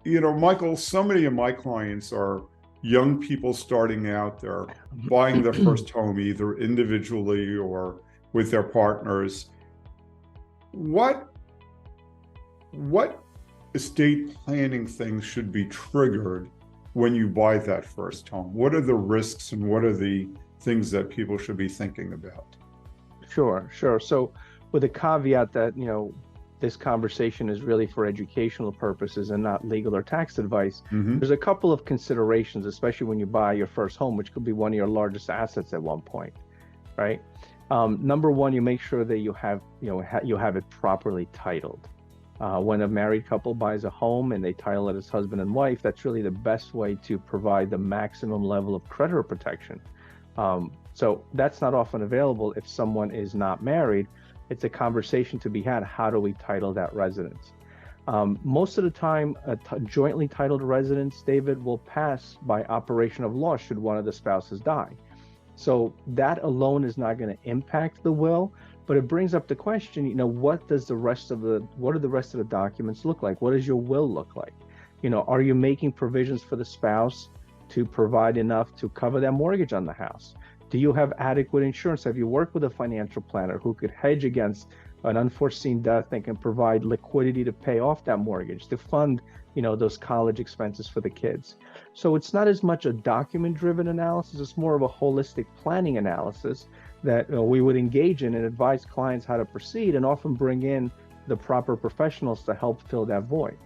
Michael, so many of my clients are young people starting out. They're buying their first home, either individually or with their partners. What what estate planning things should be triggered when you buy that first home? What are the risks and what are the things that people should be thinking about? Sure, sure. So with a caveat that, this conversation is really for educational purposes and not legal or tax advice, Hmm. there's a couple of considerations, especially when you buy your first home, which could be one of your largest assets at one point, right? Number one, you make sure that you have it properly titled. When a married couple buys a home and they title it as husband and wife, that's really the best way to provide the maximum level of creditor protection. So that's not often available if someone is not married. It's a conversation to be had. How do we title that residence? Most of the time, a jointly titled residence, David, will pass by operation of law should one of the spouses die. So that alone is not going to impact the will, but it brings up the question, what are the rest of the documents look like? What does your will look like? Are you making provisions for the spouse to provide enough to cover their mortgage on the house? Do you have adequate insurance? Have you worked with a financial planner who could hedge against an unforeseen death and can provide liquidity to pay off that mortgage, to fund, those college expenses for the kids? So it's not as much a document-driven analysis, it's more of a holistic planning analysis that we would engage in and advise clients how to proceed and often bring in the proper professionals to help fill that void.